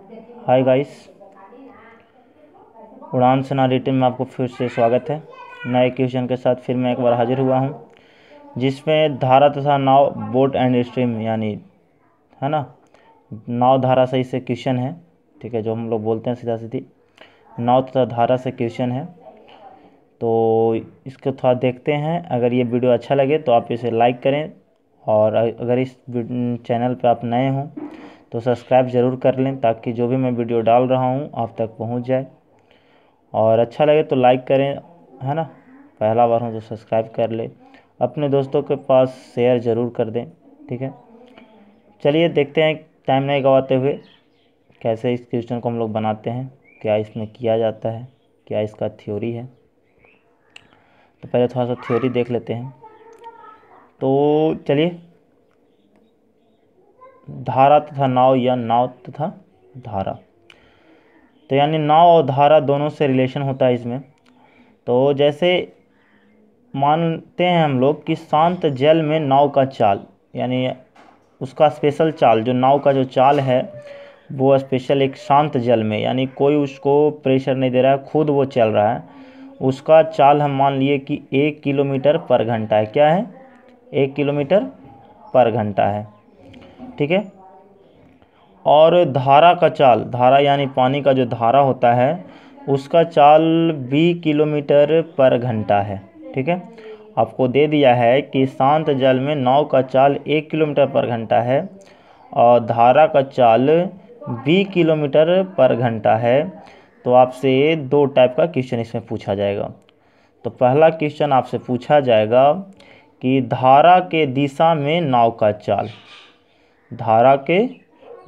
Hi guys, उड़ान सेना retain में आपको फिर से स्वागत है। नए क्वेश्चन के साथ फिर मैं एक बार हाजिर हुआ हूँ, जिसमें धारा तथा नाव, बोट एंड स्ट्रीम, यानी है ना, नाव धारा सही से क्वेश्चन है। ठीक है, जो हम लोग बोलते हैं सीधा सीधी नाव तथा धारा से क्वेश्चन है। तो इसको थोड़ा देखते हैं। अगर ये वीडियो अच्छा लगे तो आप इसे लाइक करें, और अगर इस चैनल पर आप नए हों तो सब्सक्राइब ज़रूर कर लें, ताकि जो भी मैं वीडियो डाल रहा हूँ आप तक पहुँच जाए। और अच्छा लगे तो लाइक करें, है ना। पहला बार हो तो सब्सक्राइब कर ले, अपने दोस्तों के पास शेयर ज़रूर कर दें। ठीक है, चलिए देखते हैं टाइम नहीं गवाते हुए कैसे इस क्वेश्चन को हम लोग बनाते हैं, क्या इसमें किया जाता है, क्या इसका थ्योरी है। तो पहले थोड़ा सा थ्योरी देख लेते हैं। तो चलिए, धारा तथा नाव या नाव तथा धारा, तो यानी नाव और धारा दोनों से रिलेशन होता है इसमें। तो जैसे मानते हैं हम लोग कि शांत जल में नाव का चाल, यानी उसका स्पेशल चाल, जो नाव का जो चाल है वो स्पेशल एक शांत जल में, यानी कोई उसको प्रेशर नहीं दे रहा है, खुद वो चल रहा है। उसका चाल हम मान लिए कि 1 किलोमीटर पर घंटा है। क्या है? 1 किलोमीटर पर घंटा है। ठीक है। और धारा का चाल, धारा यानी पानी का जो धारा होता है उसका चाल 20 किलोमीटर पर घंटा है। ठीक है, आपको दे दिया है कि शांत जल में नाव का चाल 1 किलोमीटर पर घंटा है और धारा का चाल 20 किलोमीटर पर घंटा है। तो आपसे 2 टाइप का क्वेश्चन इसमें पूछा जाएगा। तो पहला क्वेश्चन आपसे पूछा जाएगा कि धारा के दिशा में नाव का चाल, धारा के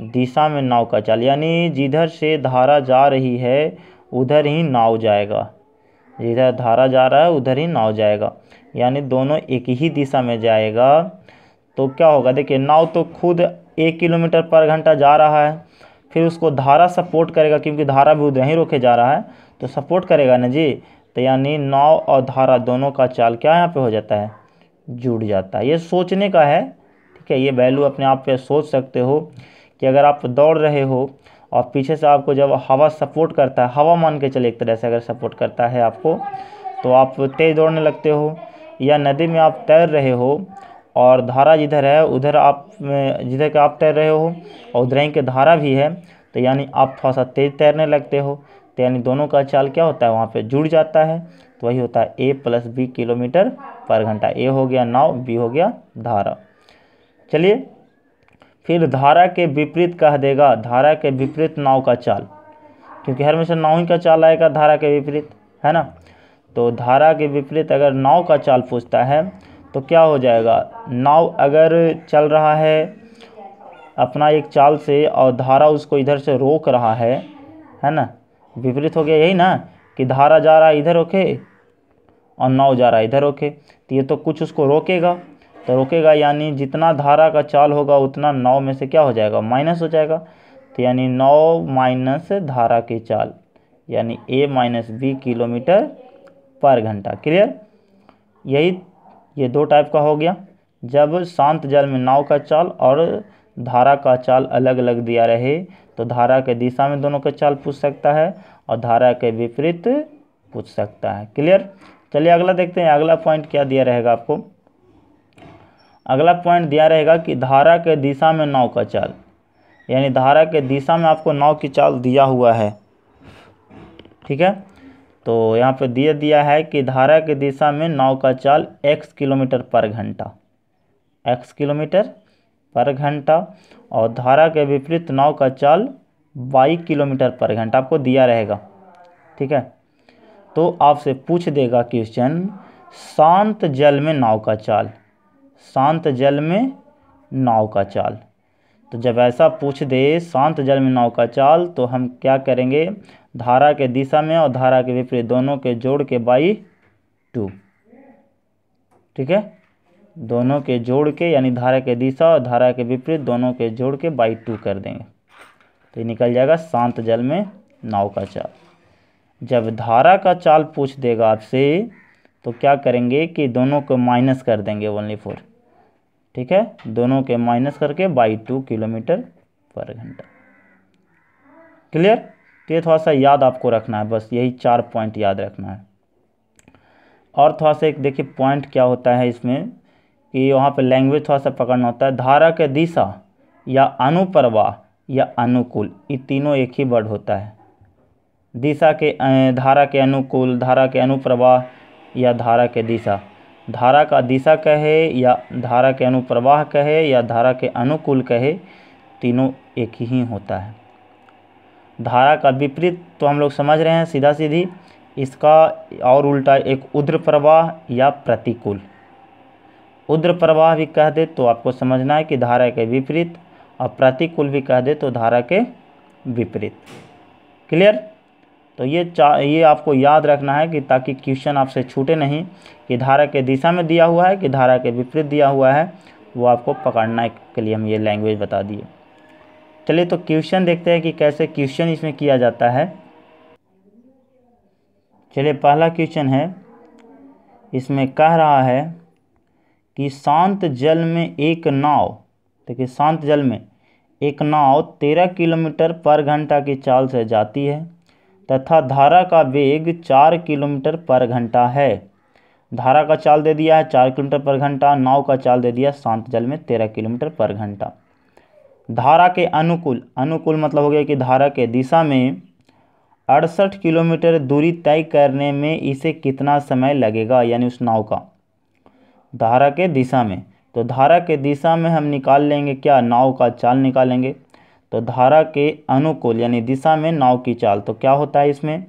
दिशा में नाव का चाल, यानी जिधर से धारा जा रही है उधर ही नाव जाएगा। जिधर धारा जा रहा है उधर ही नाव जाएगा, यानी दोनों एक ही दिशा में जाएगा। तो क्या होगा? देखिए, नाव तो खुद 1 किलोमीटर पर घंटा जा रहा है, फिर उसको धारा सपोर्ट करेगा, क्योंकि धारा भी उधर ही रोके जा रहा है तो सपोर्ट करेगा ना जी। तो यानी नाव और धारा दोनों का चाल क्या यहाँ पे हो जाता है? जुड़ जाता है। ये सोचने का है। ठीक है, ये वैल्यू अपने आप पे सोच सकते हो कि अगर आप दौड़ रहे हो और पीछे से आपको जब हवा सपोर्ट करता है, हवा मान के चले एक तरह से अगर सपोर्ट करता है आपको, तो आप तेज़ दौड़ने लगते हो। या नदी में आप तैर रहे हो और धारा जिधर है उधर आप, जिधर के आप तैर रहे हो और उधर ही के धारा भी है, तो यानी आप थोड़ा सा तेज़ तैरने लगते हो। तो यानी दोनों का चाल क्या होता है? वहाँ पे जुड़ जाता है। तो वही होता है A + B किलोमीटर पर घंटा। A हो गया नाव, B हो गया धारा। चलिए, फिर धारा के विपरीत कह देगा, धारा के विपरीत नाव का चाल, क्योंकि हर हमेशा नाव ही का चाल आएगा धारा के विपरीत, है ना। तो धारा के विपरीत अगर नाव का चाल पूछता है तो क्या हो जाएगा? नाव अगर चल रहा है अपना एक चाल से और धारा उसको इधर से रोक रहा है ना। विपरीत हो गया यही ना, कि धारा जा रहा है इधर रोके और नाव जा रहा है इधर रोके, तो ये तो कुछ उसको रोकेगा। तो रोकेगा यानी जितना धारा का चाल होगा उतना नाव में से क्या हो जाएगा? माइनस हो जाएगा। तो यानी नाव माइनस धारा की चाल, यानी A - B किलोमीटर पर घंटा। क्लियर? यही ये 2 टाइप का हो गया, जब शांत जल में नाव का चाल और धारा का चाल अलग अलग दिया रहे तो धारा के दिशा में दोनों का चाल पूछ सकता है और धारा के विपरीत पूछ सकता है। क्लियर? चलिए अगला देखते हैं। अगला पॉइंट क्या दिया रहेगा आपको? अगला पॉइंट दिया रहेगा कि धारा के दिशा में नाव का चाल, यानी धारा के दिशा में आपको नाव की चाल दिया हुआ है। ठीक है, तो यहाँ पे दिया है कि धारा की दिशा में नाव का चाल x किलोमीटर पर घंटा, x किलोमीटर पर घंटा, और धारा के विपरीत नाव का चाल y किलोमीटर पर घंटा आपको दिया रहेगा। ठीक है, तो आपसे पूछ देगा क्वेश्चन शांत जल में नाव का चाल, शांत जल में नाव का चाल। तो जब ऐसा पूछ दे शांत जल में नाव का चाल, तो हम क्या करेंगे? धारा के दिशा में और धारा के विपरीत दोनों के जोड़ के /2। ठीक है, दोनों के जोड़ के, यानी धारा के दिशा और धारा के विपरीत दोनों के जोड़ के /2 कर देंगे, तो ये निकल जाएगा शांत जल में नाव का चाल। जब धारा का चाल पूछ देगा आपसे तो क्या करेंगे कि दोनों को माइनस कर देंगे 1/4। ठीक है, दोनों के माइनस करके /2 किलोमीटर पर घंटा। क्लियर। तो ये थोड़ा सा याद आपको रखना है, बस यही 4 पॉइंट याद रखना है। और थोड़ा सा एक देखिए पॉइंट क्या होता है इसमें कि वहाँ पे लैंग्वेज थोड़ा सा पकड़ना होता है। धारा के दिशा या अनुप्रवाह या अनुकूल, ये तीनों एक ही वर्ड होता है। दिशा के धारा के अनुकूल, धारा के अनुप्रवाह या धारा के दिशा। धारा का दिशा कहे या धारा के अनुप्रवाह कहे या धारा के अनुकूल कहे, तीनों एक ही होता है। धारा का विपरीत तो हम लोग समझ रहे हैं सीधा सीधी, इसका और उल्टा एक ऊर्ध्व प्रवाह या प्रतिकूल। ऊर्ध्व प्रवाह भी कह दे तो आपको समझना है कि धारा के विपरीत, और प्रतिकूल भी कह दे तो धारा के विपरीत। क्लियर। तो ये आपको याद रखना है कि ताकि क्वेश्चन आपसे छूटे नहीं कि धारा के दिशा में दिया हुआ है कि धारा के विपरीत दिया हुआ है, वो आपको पकड़ने के लिए हम ये लैंग्वेज बता दिए। चलिए तो क्वेश्चन देखते हैं कि कैसे क्वेश्चन इसमें किया जाता है। चलिए पहला क्वेश्चन है, इसमें कह रहा है कि शांत जल में एक नाव, देखिए शांत जल में एक नाव 13 किलोमीटर पर घंटा की चाल से जाती है तथा धारा का वेग 4 किलोमीटर पर घंटा है। धारा का चाल दे दिया है 4 किलोमीटर पर घंटा, नाव का चाल दे दिया शांत जल में 13 किलोमीटर पर घंटा। धारा के अनुकूल, अनुकूल मतलब हो गया कि धारा के दिशा में 68 किलोमीटर दूरी तय करने में इसे कितना समय लगेगा, यानी उस नाव का। धारा के दिशा में, तो धारा के दिशा में हम निकाल लेंगे क्या, नाव का चाल निकालेंगे। तो धारा के अनुकूल यानी दिशा में नाव की चाल, तो क्या होता है इसमें,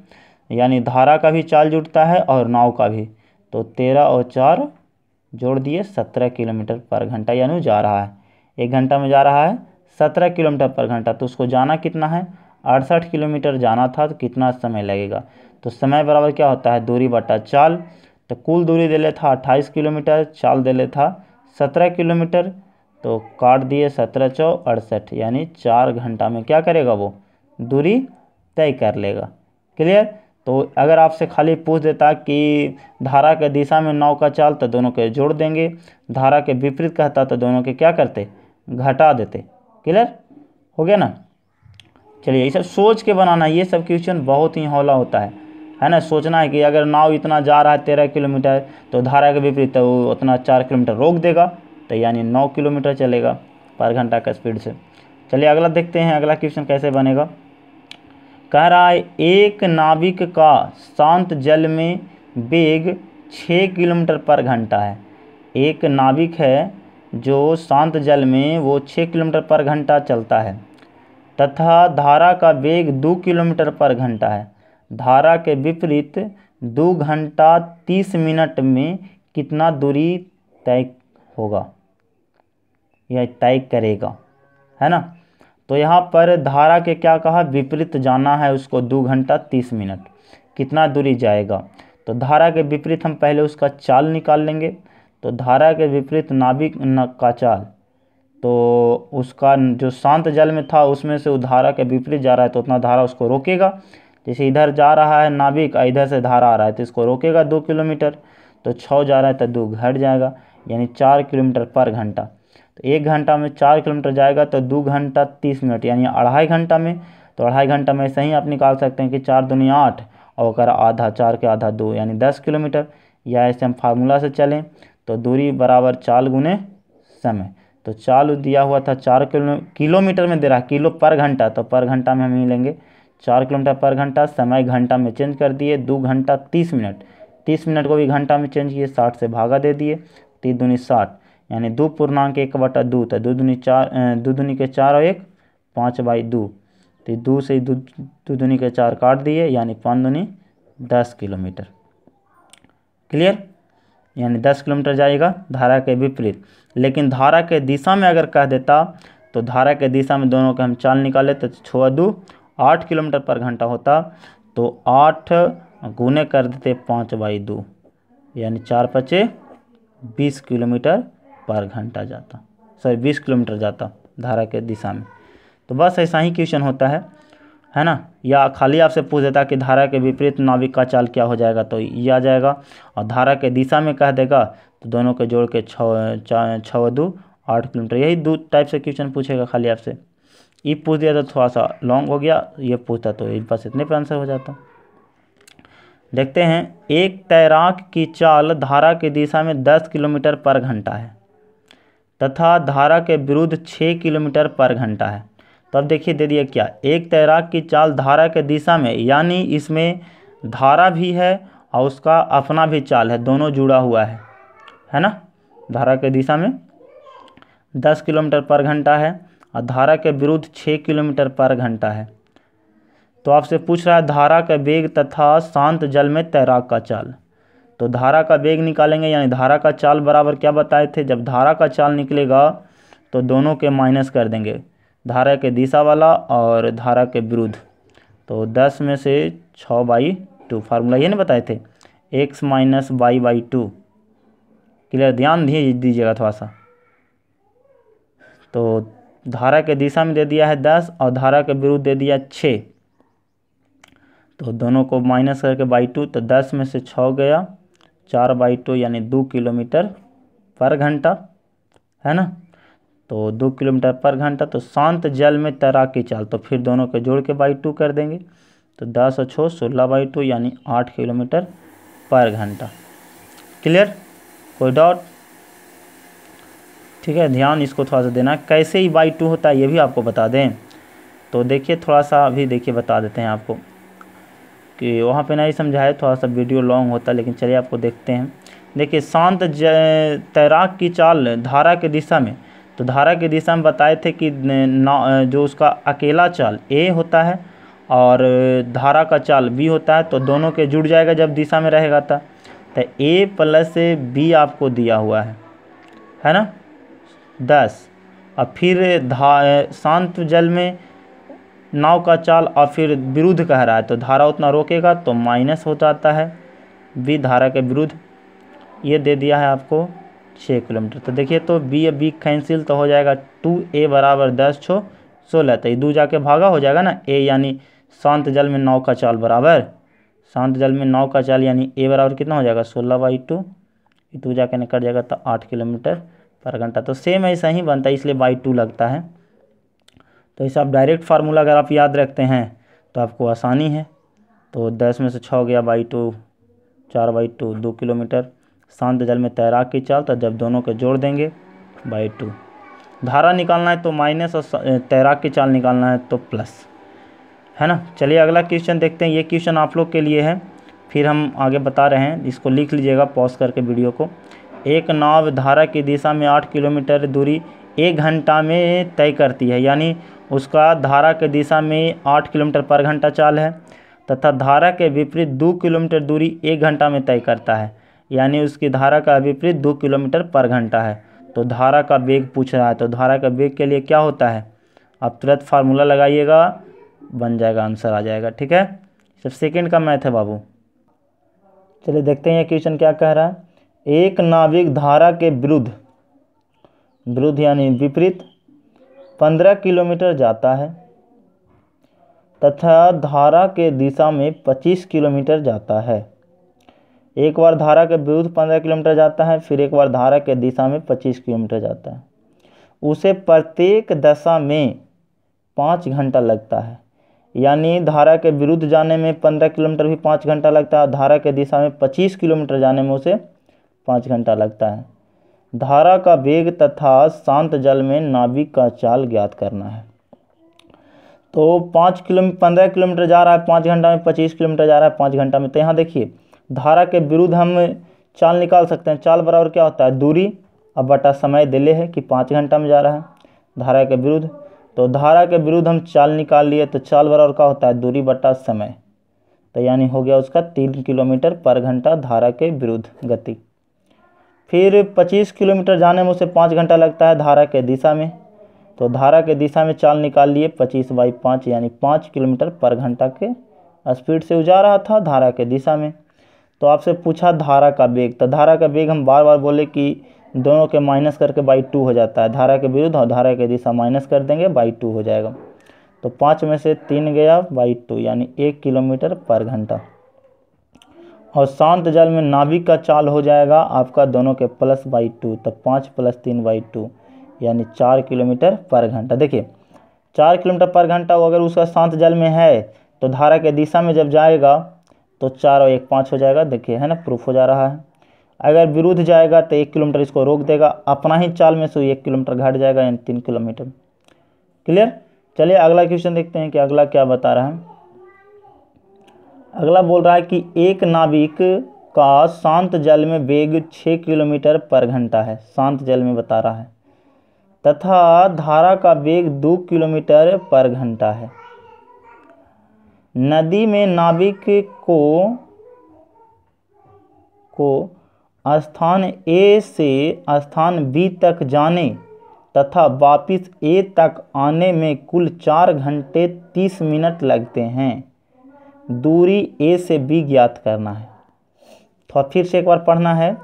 यानी धारा का भी चाल जुड़ता है और नाव का भी। तो 13 और 4 जोड़ दिए 17 किलोमीटर पर घंटा, यानी जा रहा है 1 घंटा में जा रहा है 17 किलोमीटर पर घंटा। तो उसको जाना कितना है, 68 किलोमीटर जाना था, तो कितना समय लगेगा। तो समय बराबर क्या होता है, दूरी बटा चाल। तो कुल दूरी दे ले था 28 किलोमीटर, चाल दे ले था 17 किलोमीटर, तो काट दिए 17 चौ 68, यानी 4 घंटा में क्या करेगा, वो दूरी तय कर लेगा। क्लियर। तो अगर आपसे खाली पूछ देता कि धारा के दिशा में नाव का चाल, तो दोनों के जोड़ देंगे। धारा के विपरीत कहता तो दोनों के क्या करते, घटा देते। क्लियर हो गया ना। चलिए ये सब सोच के बनाना, ये सब क्वेश्चन बहुत ही हौला होता है ना। सोचना है कि अगर नाव इतना जा रहा है 13 किलोमीटर, तो धारा के विपरीत तो वो उतना 4 किलोमीटर रोक देगा, तो यानी 9 किलोमीटर चलेगा पर घंटा का स्पीड से। चलिए अगला देखते हैं, अगला क्वेश्चन कैसे बनेगा। कह रहा है एक नाविक का शांत जल में वेग 6 किलोमीटर पर घंटा है। एक नाविक है जो शांत जल में वो 6 किलोमीटर पर घंटा चलता है तथा धारा का वेग 2 किलोमीटर पर घंटा है। धारा के विपरीत 2 घंटा 30 मिनट में कितना दूरी तय होगा या तय करेगा, है ना। तो यहाँ पर धारा के क्या कहा, विपरीत जाना है उसको 2 घंटा 30 मिनट, कितना दूरी जाएगा। तो धारा के विपरीत हम पहले उसका चाल निकाल लेंगे। तो धारा के विपरीत नाविक का चाल, तो उसका जो शांत जल में था उसमें से वो धारा के विपरीत जा रहा है, तो उतना धारा उसको रोकेगा। जैसे इधर जा रहा है नाविक, इधर से धारा आ रहा है, तो इसको रोकेगा 2 किलोमीटर। तो 6 जा रहा है तो 2 घट जाएगा, यानी 4 किलोमीटर पर घंटा। तो 1 घंटा में 4 किलोमीटर जाएगा, तो 2 घंटा 30 मिनट, यानी 2.5 घंटा में। तो 2.5 घंटा में ऐसे ही आप निकाल सकते हैं कि 4 दूनी 8 और आधा, 4 के आधा 2, यानी 10 किलोमीटर। या ऐसे हम फार्मूला से चलें तो दूरी बराबर चाल गुने समय। तो चाल दिया हुआ था 4 किलोमीटर में दे रहा है, किलो पर घंटा, तो पर घंटा में हम ही लेंगे 4 किलोमीटर पर घंटा। समय घंटा में चेंज कर दिए, 2 घंटा 30 मिनट, 30 मिनट को भी घंटा में चेंज किए, 60 से भागा दे दिए, 3 दूनी 60, यानी 2.1/2, तो 2 दूनी 4, 2 दूनी के 4 और 1 5/2, तो 2 से 2 दूनी के 4 काट दिए, यानी 5 दूनी 10 किलोमीटर। क्लियर, यानी 10 किलोमीटर जाएगा धारा के विपरीत। लेकिन धारा के दिशा में अगर कह देता, तो धारा के दिशा में दोनों के हम चाल निकाले तो 6 2 8 किलोमीटर पर घंटा होता, तो 8 गुने कर देते 5/2, यानी 4 5 20 किलोमीटर पर घंटा जाता, 20 किलोमीटर जाता धारा के दिशा में। तो बस ऐसा ही क्वेश्चन होता है ना। या खाली आपसे पूछ देता कि धारा के विपरीत नाविक का चाल क्या हो जाएगा, तो ये आ जाएगा। और धारा के दिशा में कह देगा तो दोनों के जोड़ के 6 2 8 किलोमीटर, यही 2 टाइप से क्वेश्चन पूछेगा खाली आपसे। ई पूछ दिया तो थोड़ा सा लॉन्ग हो गया, ये पूछता तो बस इतने पे आंसर हो जाता। देखते हैं, एक तैराक की चाल धारा की दिशा में 10 किलोमीटर पर घंटा है तथा धारा के विरुद्ध 6 किलोमीटर पर घंटा है। तो अब देखिए दे दिया क्या, एक तैराक की चाल धारा के दिशा में, यानी इसमें धारा भी है और उसका अपना भी चाल है, दोनों जुड़ा हुआ है ना। धारा के दिशा में 10 किलोमीटर पर घंटा है और धारा के विरुद्ध 6 किलोमीटर पर घंटा है। तो आपसे पूछ रहा है धारा का वेग तथा शांत जल में तैराक का चाल। तो धारा का वेग निकालेंगे, यानी धारा का चाल बराबर क्या बताए थे, जब धारा का चाल निकलेगा तो दोनों के माइनस कर देंगे, धारा के दिशा वाला और धारा के विरुद्ध। तो 10 में से 6/2, फार्मूला ये नहीं बताए थे, x - y/2। क्लियर, ध्यान दीजिएगा थोड़ा सा। तो धारा के दिशा में दे दिया है 10 और धारा के विरुद्ध दे दिया 6, तो दोनों को माइनस करके /2, तो 10 में से 6 गया, 4/2 यानी 2 किलोमीटर पर घंटा, है ना। तो 2 किलोमीटर पर घंटा। तो शांत जल में तैराक की चाल, तो फिर दोनों के जोड़ के /2 कर देंगे, तो 10 और 6 16/2 यानी 8 किलोमीटर पर घंटा। क्लियर, कोई डाउट? ठीक है, ध्यान इसको थोड़ा सा देना, कैसे ही /2 होता है ये भी आपको बता दें। तो देखिए थोड़ा सा अभी देखिए बता देते हैं आपको, कि वहाँ पे नहीं समझाए, थोड़ा सा वीडियो लॉन्ग होता है, लेकिन चलिए आपको देखते हैं। देखिए शांत तैराक की चाल धारा की दिशा में, तो धारा की दिशा में बताए थे कि जो उसका अकेला चाल ए होता है और धारा का चाल बी होता है, तो दोनों के जुड़ जाएगा जब दिशा में रहेगा तो ए प्लस बी आपको दिया हुआ है ना 10। और फिर शांत जल में नाव का चाल और फिर विरुद्ध कह रहा है, तो धारा उतना रोकेगा तो माइनस हो जाता है बी धारा के विरुद्ध। ये दे दिया है आपको 6 किलोमीटर। तो देखिए तो बी कैंसिल, तो हो जाएगा 2a बराबर 10 6 16, तो ये 2 जाके भागा हो जाएगा ना a, यानी शांत जल में नाव का चाल बराबर, शांत जल में नाव का चाल यानी a बराबर कितना हो जाएगा 16/2, 2 जाके निकल जाएगा तो 8 किलोमीटर पर घंटा। तो सेम ऐसा ही बनता है, इसलिए /2 लगता है। तो इसे आप डायरेक्ट फार्मूला अगर आप याद रखते हैं तो आपको आसानी है। तो 10 में से 6 गया /2, 4/2 2 किलोमीटर। शांत जल में तैराक की चाल, तो जब दोनों को जोड़ देंगे /2। धारा निकालना है तो माइनस और तैराक की चाल निकालना है तो प्लस, है ना। चलिए अगला क्वेश्चन देखते हैं। ये क्वेश्चन आप लोग के लिए है, फिर हम आगे बता रहे हैं, इसको लिख लीजिएगा पॉज करके वीडियो को। एक नाव धारा की दिशा में 8 किलोमीटर दूरी 1 घंटा में तय करती है, यानी उसका धारा के दिशा में 8 किलोमीटर पर घंटा चाल है, तथा धारा के विपरीत 2 किलोमीटर दूरी 1 घंटा में तय करता है, यानी उसकी धारा का विपरीत 2 किलोमीटर पर घंटा है। तो धारा का वेग पूछ रहा है, तो धारा का वेग के लिए क्या होता है, आप तुरंत फार्मूला लगाइएगा, बन जाएगा, आंसर आ जाएगा। ठीक है, सिर्फ सेकेंड का मैथ है बाबू। चलिए देखते हैं ये क्वेश्चन क्या कह रहा है। एक नाविक धारा के विरुद्ध यानी विपरीत 15 किलोमीटर जाता है तथा धारा के दिशा में 25 किलोमीटर जाता है। एक बार धारा के विरुद्ध 15 किलोमीटर जाता है, फिर एक बार धारा के दिशा में 25 किलोमीटर जाता है। उसे प्रत्येक दशा में 5 घंटा लगता है, यानी धारा के विरुद्ध जाने में 15 किलोमीटर भी 5 घंटा लगता है, धारा के दिशा में 25 किलोमीटर जाने में उसे 5 घंटा लगता है। धारा का वेग तथा शांत जल में नाविक का चाल ज्ञात करना है। तो 15 किलोमीटर जा रहा है 5 घंटा में, 25 किलोमीटर जा रहा है 5 घंटा में। तो यहाँ देखिए धारा के विरुद्ध हम चाल निकाल सकते हैं। चाल बराबर क्या होता है, दूरी अब बटा समय दिले है कि 5 घंटा में जा रहा है धारा के विरुद्ध। तो धारा के विरुद्ध हम चाल निकाल लिए, तो चाल बराबर क्या होता है, दूरी बटा समय, तो यानी हो गया उसका 3 किलोमीटर पर घंटा धारा के विरुद्ध गति। फिर 25 किलोमीटर जाने में उसे 5 घंटा लगता है धारा के दिशा में, तो धारा के दिशा में चाल निकाल लिए 25/5 यानी 5 किलोमीटर पर घंटा के स्पीड से जा रहा था धारा के दिशा में। तो आपसे पूछा धारा का वेग, तो धारा का वेग हम बार बार बोले कि दोनों के माइनस करके /2 हो जाता है, धारा के विरुद्ध और धारा के दिशा माइनस कर देंगे /2 हो जाएगा। तो 5 में से 3 गया /2 यानी 1 किलोमीटर पर घंटा। और शांत जल में नाविक का चाल हो जाएगा आपका दोनों के प्लस /2, तो 5 + 3/2 यानी 4 किलोमीटर पर घंटा। देखिए 4 किलोमीटर/घंटा अगर उसका शांत जल में है तो धारा के दिशा में जब जाएगा तो 4 और 1 5 हो जाएगा, देखिए है ना, प्रूफ हो जा रहा है। अगर विरुद्ध जाएगा तो 1 किलोमीटर इसको रोक देगा, अपना ही चाल में से 1 किलोमीटर घट जाएगा, यानी 3 किलोमीटर। क्लियर। चलिए अगला क्वेश्चन देखते हैं कि अगला क्या बता रहा है। अगला बोल रहा है कि एक नाविक का शांत जल में वेग 6 किलोमीटर/घंटा है, शांत जल में बता रहा है, तथा धारा का वेग 2 किलोमीटर/घंटा है। नदी में नाविक को स्थान ए से स्थान बी तक जाने तथा वापिस ए तक आने में कुल 4 घंटे 30 मिनट लगते हैं। दूरी ए से बी ज्ञात करना है। तो फिर से एक बार पढ़ना है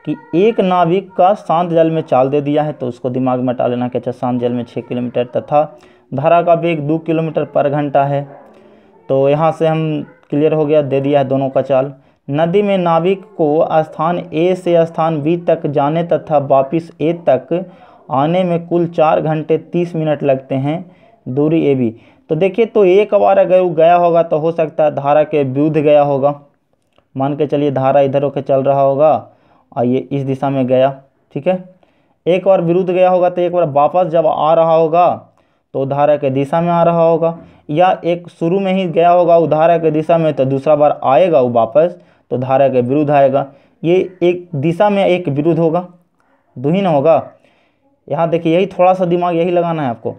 कि एक नाविक का शांत जल में चाल दे दिया है, तो उसको दिमाग में हटा लेना कि अच्छा शांत जल में 6 किलोमीटर तथा धारा का वेग 2 किलोमीटर/घंटा है। तो यहाँ से हम क्लियर हो गया, दे दिया है दोनों का चाल। नदी में नाविक को स्थान ए से स्थान बी तक जाने तथा वापिस ए तक आने में कुल 4 घंटे 30 मिनट लगते हैं, दूरी ए बी। तो देखिए, तो एक बार अगर वो गया होगा तो हो सकता है धारा के विरुद्ध गया होगा। मान के चलिए धारा इधर होकर चल रहा होगा और ये इस दिशा में गया, ठीक है। एक बार विरुद्ध गया होगा तो एक बार वापस जब आ रहा होगा तो धारा के दिशा में आ रहा होगा, या एक शुरू में ही गया होगा वो धारा के दिशा में तो दूसरा बार आएगा वो वापस तो धारा के विरुद्ध आएगा। ये एक दिशा में एक विरुद्ध होगा, दो ही ना होगा। यहाँ देखिए, यही थोड़ा सा दिमाग यही लगाना है आपको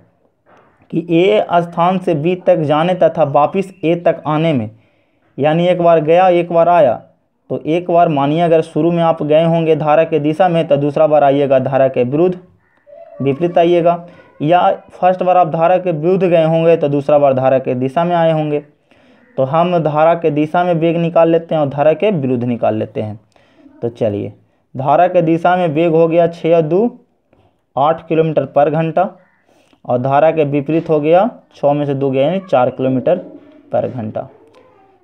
कि ए स्थान से बी तक जाने तथा वापिस ए तक आने में, यानी एक बार गया एक बार आया। तो एक बार मानिए अगर शुरू में आप गए होंगे धारा के दिशा में तो दूसरा बार आइएगा धारा के विरुद्ध, विपरीत आइएगा, या फर्स्ट बार आप धारा के विरुद्ध गए होंगे तो दूसरा बार धारा के दिशा में आए होंगे। तो हम धारा के दिशा में वेग निकाल लेते हैं और धारा के विरुद्ध निकाल लेते हैं। तो चलिए, धारा के दिशा में वेग हो गया 6 और 2 8 किलोमीटर/घंटा और धारा के विपरीत हो गया 6 में से 2 गया यानी 4 किलोमीटर/घंटा।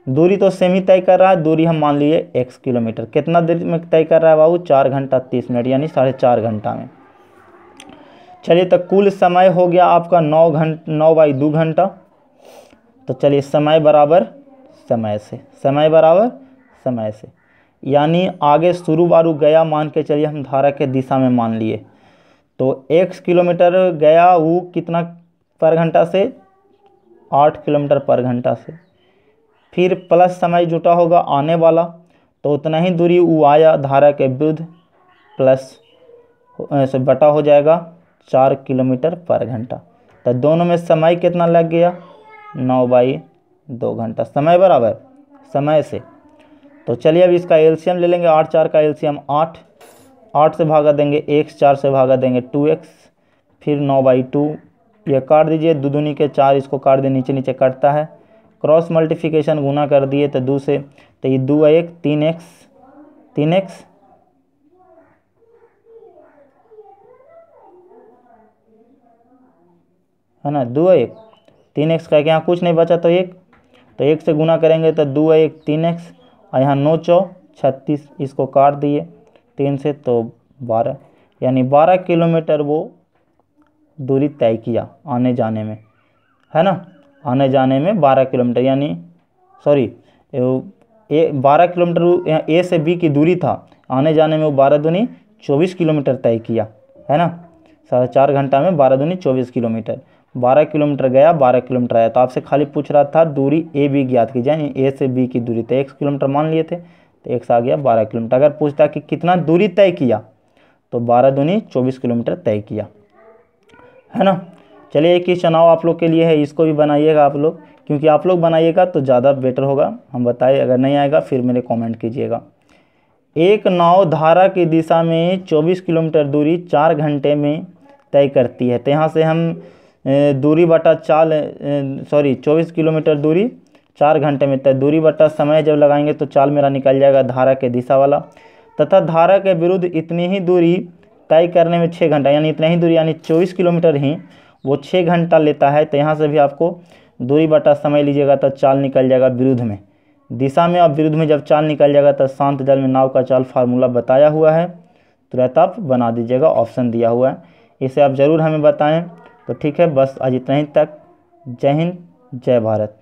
दूरी तो सेम ही तय कर रहा है, दूरी हम मान लिए x किलोमीटर। कितना देर में तय कर रहा है बाबू? 4 घंटा 30 मिनट यानी 4.5 घंटा में। चलिए, तो कुल समय हो गया आपका 9/2 घंटा। तो चलिए, समय बराबर समय से, समय बराबर समय से, यानी आगे शुरू बारू गया मान के चलिए हम धारा के दिशा में मान लिए, तो x किलोमीटर गया वो कितना पर घंटा से? 8 किलोमीटर/घंटा से। फिर प्लस समय जुटा होगा आने वाला, तो उतना ही दूरी वो आया धारा के विरुद्ध, प्लस से बटा हो जाएगा 4 किलोमीटर/घंटा। तो दोनों में समय कितना लग गया? 9/2 घंटा, समय बराबर समय से। तो चलिए अब इसका एलसीएम ले लेंगे, 8 4 का एलसीएम 8, 8 से भागा देंगे x, 4 से भागा देंगे 2x, फिर 9/2, ये काट दीजिए, 2 दूनी के 4, इसको काट दिए, नीचे नीचे कटता है, क्रॉस मल्टीप्लिकेशन गुना कर दिए तो 2 से, तो ये 2 1 3x, 3x है ना, 2 1 3x का यहाँ कुछ नहीं बचा तो 1, तो 1 से गुना करेंगे तो 2 1 3x, और यहाँ 9 4 36, इसको काट दिए 3 से तो 12, यानी 12 किलोमीटर वो दूरी तय किया आने जाने में, है ना। आने जाने में 12 किलोमीटर, यानी सॉरी 12 किलोमीटर यहाँ ए से बी की दूरी था, आने जाने में वो 12 दूनी 24 किलोमीटर तय किया, है ना। 4.5 घंटा में 12 दूनी 24 किलोमीटर, 12 किलोमीटर गया 12 किलोमीटर आया। तो आपसे खाली पूछ रहा था दूरी ए बी ज्ञात कीजिए, यानी ए से बी की दूरी, तो 1 किलोमीटर मान लिए थे तो x आ गया 12 किलोमीटर। अगर पूछता कि कितना दूरी तय किया तो 12 दूनी 24 किलोमीटर तय किया, है ना। चलिए, एक ही चुनाव आप लोग के लिए है, इसको भी बनाइएगा आप लोग, क्योंकि आप लोग बनाइएगा तो ज़्यादा बेटर होगा। हम बताए, अगर नहीं आएगा फिर मेरे कमेंट कीजिएगा। एक नाव धारा की दिशा में 24 किलोमीटर दूरी 4 घंटे में तय करती है। तो यहाँ से हम दूरी बटा चाल 24 किलोमीटर दूरी 4 घंटे में तय, दूरी बटा समय जब लगाएंगे तो चाल मेरा निकल जाएगा धारा के दिशा वाला, तथा धारा के विरुद्ध इतनी ही दूरी तय करने में 6 घंटा, यानी इतना ही दूरी यानी 24 किलोमीटर ही वो 6 घंटा लेता है। तो यहाँ से भी आपको दूरी बटा समय लीजिएगा तो चाल निकल जाएगा विरुद्ध में, दिशा में और विरुद्ध में जब चाल निकल जाएगा तो शांत जल में नाव का चाल फार्मूला बताया हुआ है, तुरंत आप बना दीजिएगा, ऑप्शन दिया हुआ है, इसे आप ज़रूर हमें बताएं। तो ठीक है, बस आज इतना ही तक। जय हिंद, जय भारत।